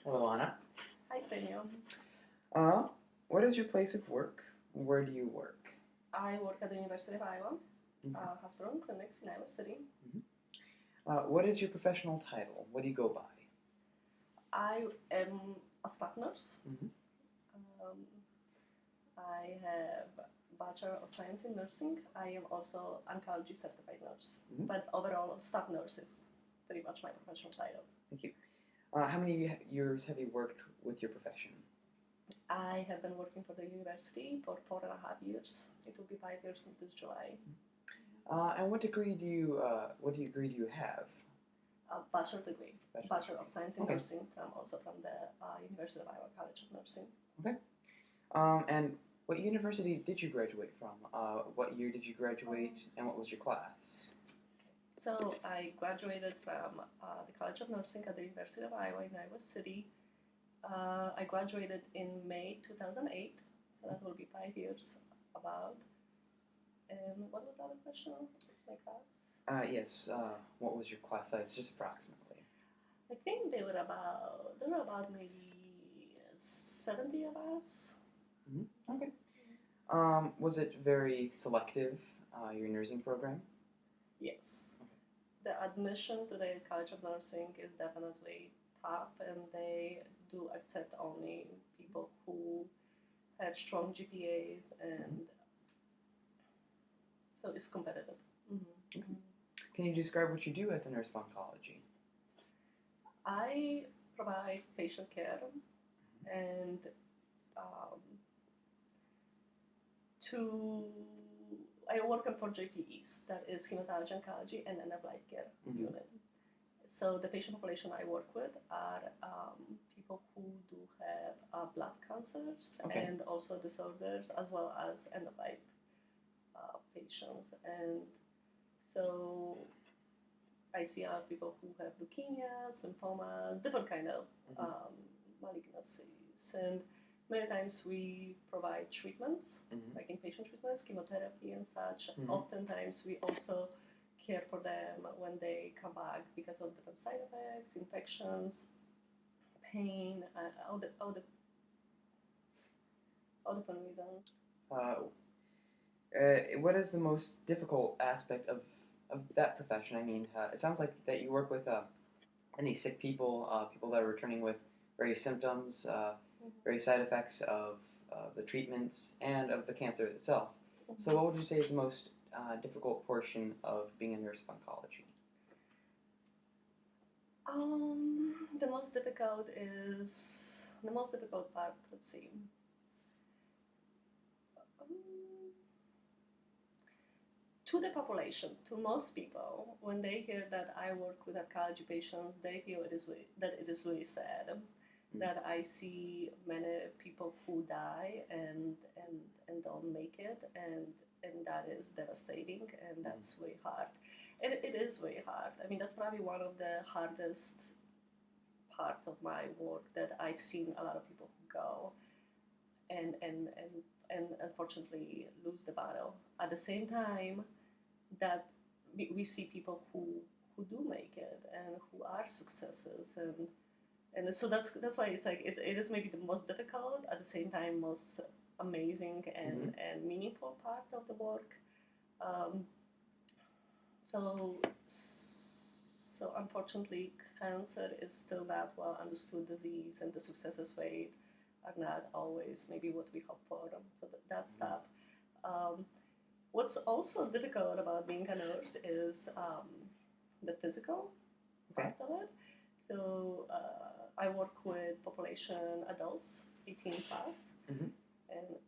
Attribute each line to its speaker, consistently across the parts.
Speaker 1: Hello, Anna.
Speaker 2: Hi, Samuel.
Speaker 1: Uh, what is your place of work? Where do you work?
Speaker 2: I work at the University of Iowa,
Speaker 1: Mhm.
Speaker 2: hospital and clinics in Iowa City.
Speaker 1: Mhm. What is your professional title? What do you go by?
Speaker 2: I am a staff nurse.
Speaker 1: Mhm.
Speaker 2: Um, I have Bachelor of Science in Nursing. I am also oncology certified nurse.
Speaker 1: Mhm.
Speaker 2: But overall, staff nurse is pretty much my professional title.
Speaker 1: Thank you. How many years have you worked with your profession?
Speaker 2: I have been working for the university for 4.5 years. It will be 5 years in this July.
Speaker 1: And what degree do you have?
Speaker 2: A bachelor degree,
Speaker 1: Bachelor
Speaker 2: Bachelor of Science in
Speaker 1: Okay.
Speaker 2: Nursing, from the University of Iowa College of Nursing.
Speaker 1: And what university did you graduate from? What year did you graduate, and what was your class?
Speaker 2: So I graduated from the College of Nursing at the University of Iowa in Iowa City. I graduated in May 2008, so that will be 5 years about. And what was the other question? What's my class?
Speaker 1: Yes. What was your class size, just approximately?
Speaker 2: I think there were about maybe 70 of us.
Speaker 1: Mm-hmm. Okay. Was it very selective, your nursing program?
Speaker 2: Yes. The admission to the College of Nursing is definitely tough, and they do accept only people who have strong GPAs, and so it's competitive.
Speaker 1: Okay. Can you describe what you do as a nurse of oncology?
Speaker 2: I provide patient care, and um, to I work for JPEs, that is hematology oncology and end of life care unit. So the patient population I work with are people who do have blood cancers and also disorders, as well as end of life patients. And so I see a lot of people who have leukemias, lymphomas, different kind of malignancies, and many times we provide treatments, like inpatient treatments, chemotherapy and such. Oftentimes we also care for them when they come back because of different side effects, infections, pain, all the different reasons.
Speaker 1: What is the most difficult aspect of that profession? I mean, it sounds like that you work with many sick people, people that are returning with various symptoms, various side effects of the treatments and of the cancer itself. So, what would you say is the most difficult portion of being a nurse of oncology?
Speaker 2: The most difficult part. Let's see. To the population, to most people, when they hear that I work with oncology patients, they feel that it is really sad. That I see many people who die and don't make it, and that is devastating, and that's really hard. And it is really hard. I mean, that's probably one of the hardest parts of my work, that I've seen a lot of people who go and unfortunately lose the battle. At the same time, that we see people who do make it and who are successes, and so that's why it's like it is maybe the most difficult, at the same time most amazing and meaningful part of the work. Um, so so unfortunately, cancer is still not well understood disease, and the successes rate are not always maybe what we hope for. So that's tough. Um, What's also difficult about being a nurse is the physical part of it. So I work with population adults, 18 plus, and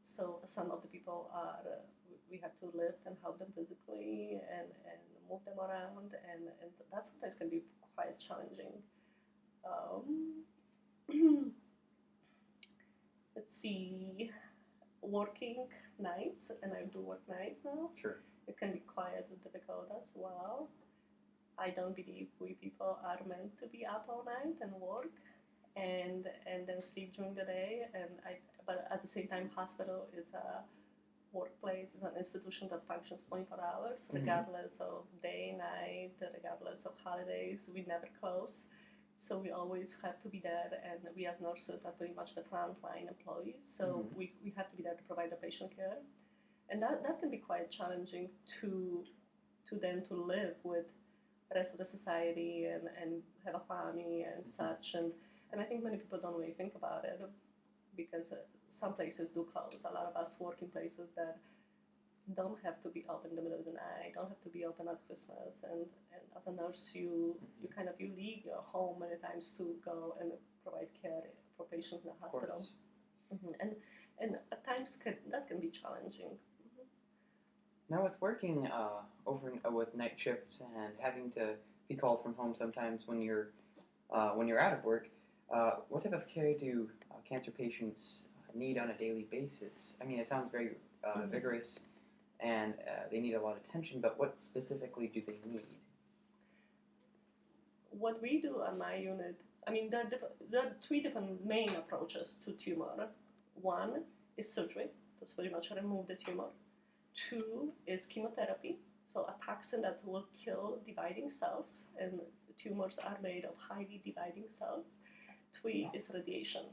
Speaker 2: so some of the people are, we have to lift and help them physically and move them around, and that sometimes can be quite challenging. Let's see, working nights, and I do work nights now.
Speaker 1: Sure.
Speaker 2: It can be quite difficult as well. I don't believe we people are meant to be up all night and work, and then sleep during the day. But at the same time, hospital is a workplace, is an institution that functions 24 hours, regardless of day, night, regardless of holidays. We never close. So we always have to be there, and we as nurses are pretty much the frontline employees. So
Speaker 1: Mm-hmm.
Speaker 2: we have to be there to provide the patient care, and that can be quite challenging to then to live with the rest of the society and have a family and such. And I think many people don't really think about it because some places do close. A lot of us work in places that don't have to be open in the middle of the night, don't have to be open at Christmas. And as a nurse, you kind of you leave your home many times to go and provide care for patients in the
Speaker 1: Of
Speaker 2: hospital.
Speaker 1: course.
Speaker 2: And at times that can be challenging.
Speaker 1: Now, with working with night shifts and having to be called from home sometimes when you're out of work, what type of care do cancer patients need on a daily basis? I mean, it sounds very vigorous, and they need a lot of attention. But what specifically do they need?
Speaker 2: What we do at my unit, I mean, there are three different main approaches to tumor. One is surgery, that's pretty much remove the tumor. Two is chemotherapy, so a toxin that will kill dividing cells, and tumors are made of highly dividing cells. Three is radiation.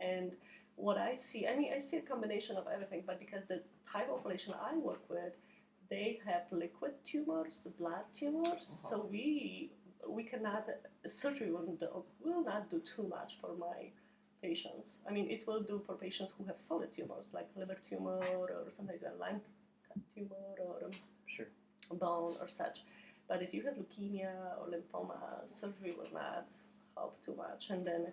Speaker 2: And what I see, I mean, I see a combination of everything, but because the type of population I work with, they have liquid tumors, blood tumors, so we cannot, surgery will not do too much for my patients. I mean, it will do for patients who have solid tumors, like liver tumor or sometimes a lung tumor or
Speaker 1: Sure.
Speaker 2: bone or such. But if you have leukemia or lymphoma, surgery will not help too much. And then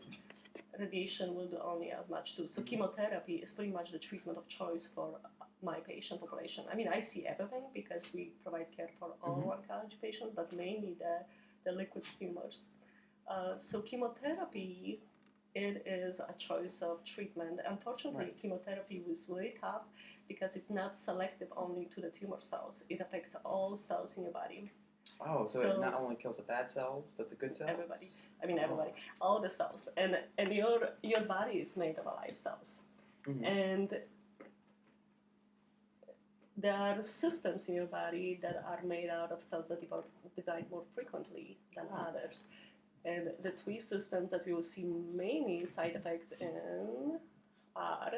Speaker 2: radiation will do only as much too. So chemotherapy is pretty much the treatment of choice for my patient population. I mean, I see everything because we provide care for all oncology patients, but mainly the liquid tumors. So chemotherapy, it is a choice of treatment. Unfortunately,
Speaker 1: Right.
Speaker 2: chemotherapy was really tough because it's not selective only to the tumor cells. It affects all cells in your body.
Speaker 1: Oh, so it not only kills the bad cells, but the good cells?
Speaker 2: Everybody. I mean, everybody. All the cells. And your body is made of alive cells. And there are systems in your body that are made out of cells that divide more frequently than others. And the three systems that we will see mainly side effects in are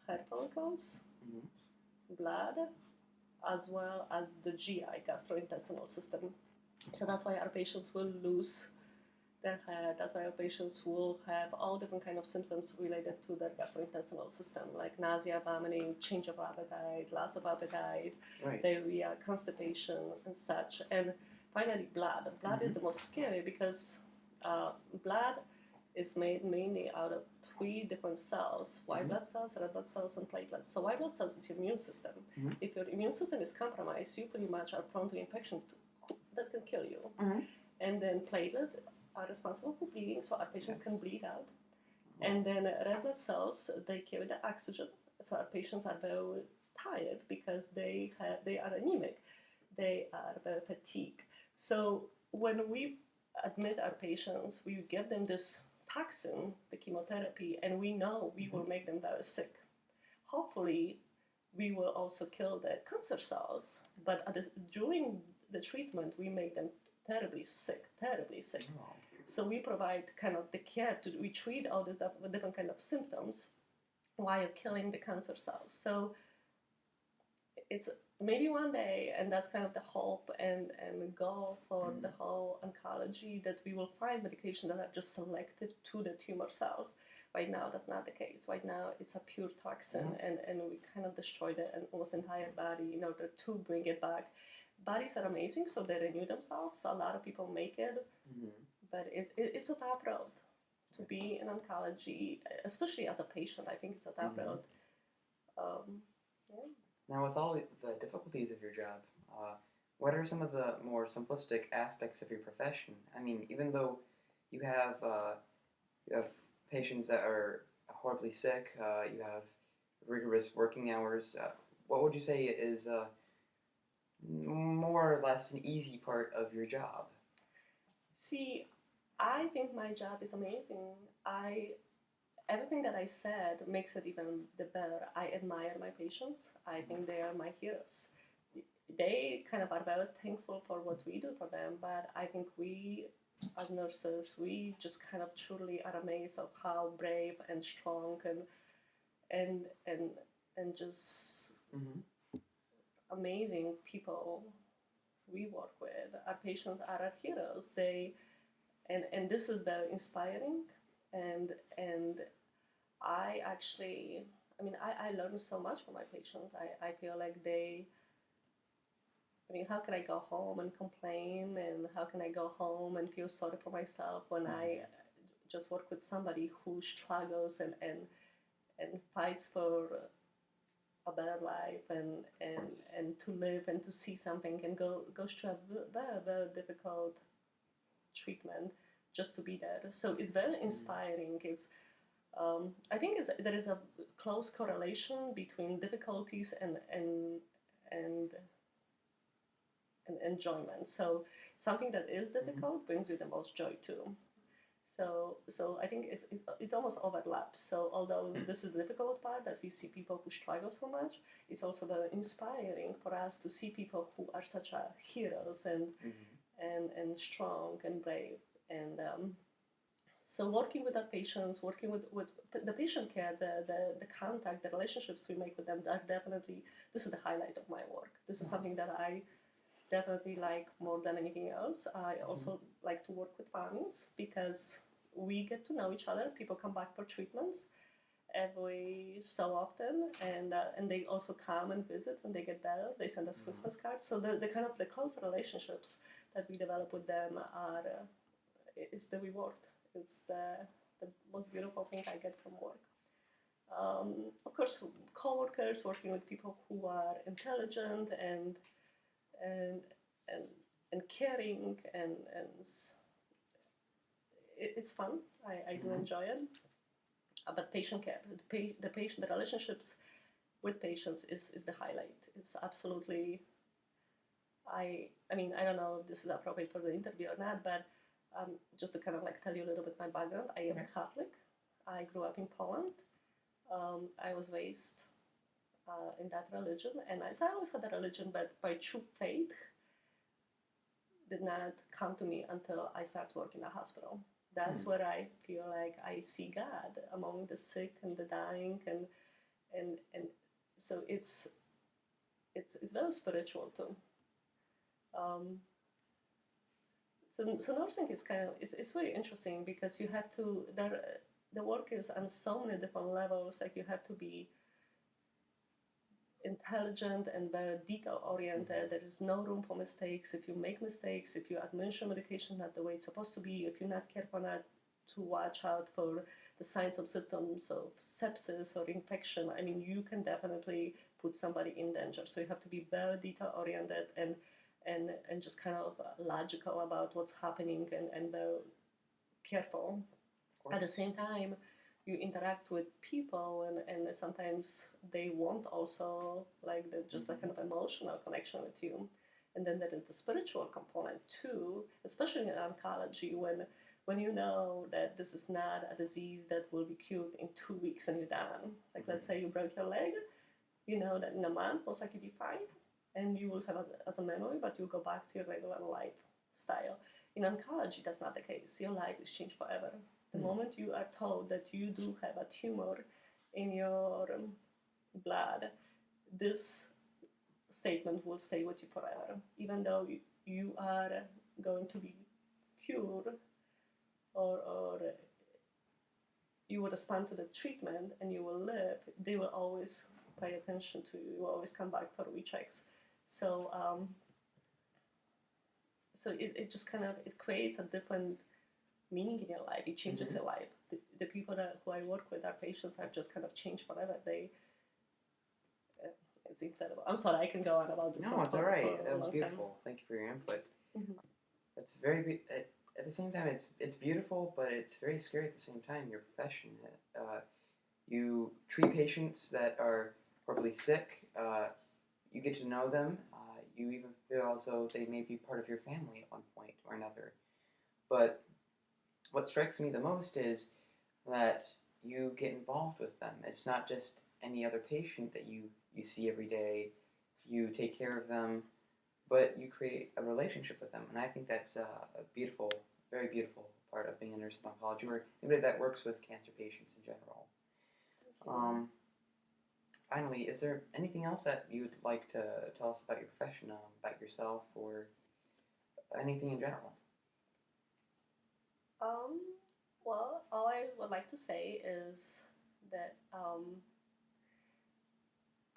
Speaker 2: hair follicles, blood, as well as the GI, gastrointestinal system. So that's why our patients will lose their hair. That's why our patients will have all different kind of symptoms related to their gastrointestinal system, like nausea, vomiting, change of appetite, loss of appetite, diarrhea, constipation, and such. And finally, blood. Blood is the most scary because blood is made mainly out of three different cells: white blood cells, red blood cells, and platelets. So white blood cells is your immune system. If your immune system is compromised, you pretty much are prone to infection that can kill you. And then platelets are responsible for bleeding, so our patients can bleed out. And then red blood cells, they carry the oxygen, so our patients are very tired because they are anemic, they are very fatigued. So when we admit our patients, we give them this toxin, the chemotherapy, and we know we will make them very sick. Hopefully, we will also kill the cancer cells, but during the treatment, we make them terribly sick, terribly sick. So we provide kind of the care we treat all these different kind of symptoms while killing the cancer cells. So it's maybe one day, and that's kind of the hope and goal for the whole oncology, that we will find medications that are just selective to the tumor cells. Right now, that's not the case. Right now, it's a pure toxin, and we kind of destroy the almost entire body in order to bring it back. Bodies are amazing, so they renew themselves. A lot of people make it, but it's a tough road to be in oncology, especially as a patient. I think it's a tough road.
Speaker 1: Now, with all the difficulties of your job, what are some of the more simplistic aspects of your profession? I mean, even though you have patients that are horribly sick, you have rigorous working hours. What would you say is more or less an easy part of your job?
Speaker 2: See, I think my job is amazing. Everything that I said makes it even the better. I admire my patients. I think they are my heroes. They kind of are very thankful for what we do for them, but I think we as nurses, we just kind of truly are amazed of how brave and strong and and and just
Speaker 1: Mm-hmm.
Speaker 2: amazing people we work with. Our patients are our heroes. They and this is very inspiring, and and I actually, I mean, I learn so much from my patients. I feel like they, I mean, how can I go home and complain, and how can I go home and feel sorry for myself when I just work with somebody who struggles and fights for a better life and to live and to see something and goes through a very difficult treatment just to be there. So it's very inspiring. It's I think there is a close correlation between difficulties and and enjoyment. So something that is difficult brings you the most joy too. So I think it's almost overlaps. So although this is the difficult part that we see people who struggle so much, it's also very inspiring for us to see people who are such a heroes and strong and brave and so working with our patients, working with the patient care, the contact, the relationships we make with them are definitely, this is the highlight of my work. This is something that I definitely like more than anything else. I also like to work with families because we get to know each other. People come back for treatments every so often, and they also come and visit when they get better. They send us Christmas cards. So the kind of the close relationships that we develop with them are is the reward. Is the most beautiful thing I get from work. Of course, coworkers, working with people who are intelligent and and and caring and it's fun. I do enjoy it. But patient care, the patient, the relationships with patients is the highlight. It's absolutely. I mean I don't know if this is appropriate for the interview or not, but just to kind of like tell you a little bit my background. I am Catholic. I grew up in Poland. I was raised in that religion, and so I always had a religion, but my true faith did not come to me until I started working in a hospital. That's where I feel like I see God among the sick and the dying, and so it's very spiritual too. Um, so nursing is kind of it's very interesting because you have to the work is on so many different levels. Like you have to be intelligent and very detail oriented. There is no room for mistakes. If you make mistakes, if you administer medication not the way it's supposed to be, if you're not careful not to watch out for the signs and symptoms of sepsis or infection, I mean, you can definitely put somebody in danger. So you have to be very detail oriented and just kind of logical about what's happening and very careful. At the same time, you interact with people and sometimes they want also like the, just like kind of emotional connection with you. And then there is the spiritual component too, especially in oncology when you know that this is not a disease that will be cured in 2 weeks and you're done. Like let's say you broke your leg, you know that in a month most likely be fine and you will have it as a memory, but you'll go back to your regular lifestyle. In oncology, that's not the case. Your life is changed forever. The moment you are told that you do have a tumor in your blood, this statement will stay with you forever. Even though you are going to be cured or you will respond to the treatment and you will live, they will always pay attention to you. You will always come back for rechecks. So, so it just kind of, it creates a different meaning in your life. It changes your life. The people who I work with, our patients, have just kind of changed forever. It's incredible. I'm sorry, I can go on about this.
Speaker 1: No, it's all right. That was beautiful.
Speaker 2: Time.
Speaker 1: Thank you for your input. It's very at the same time it's beautiful, but it's very scary at the same time. Your profession. You treat patients that are horribly sick. You get to know them. You even feel as though they may be part of your family at one point or another. But what strikes me the most is that you get involved with them. It's not just any other patient that you see every day. You take care of them, but you create a relationship with them, and I think that's a beautiful very beautiful part of being a nurse in oncology, or anybody that works with cancer patients in general.
Speaker 2: Thank you.
Speaker 1: Finally, is there anything else that you would like to tell us about your profession, about yourself, or anything in general?
Speaker 2: Well, all I would like to say is that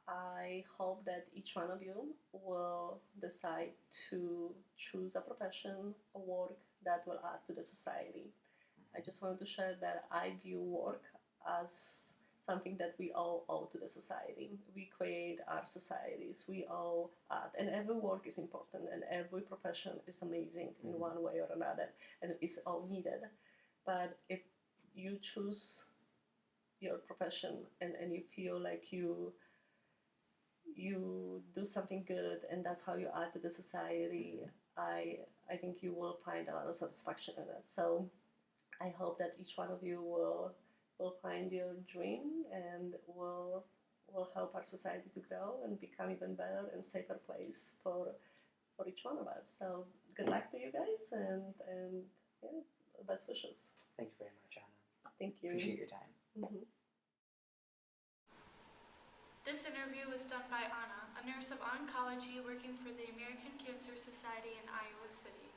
Speaker 2: I hope that each one of you will decide to choose a profession, a work that will add to the society. I just wanted to share that I view work as something that we all owe to the society. We create our societies, we all add, and every work is important, and every profession is amazing in one way or another, and it's all needed. But if you choose your profession and you feel like you do something good and that's how you add to the society, I think you will find a lot of satisfaction in it. So I hope that each one of you will find your dream and will help our society to grow and become even better and safer place for each one of us. So good luck to you guys and yeah, best wishes.
Speaker 1: Thank you very much, Anna.
Speaker 2: Thank you.
Speaker 1: Appreciate your time.
Speaker 2: Mm-hmm.
Speaker 3: This interview was done by Anna, a nurse of oncology working for the American Cancer Society in Iowa City.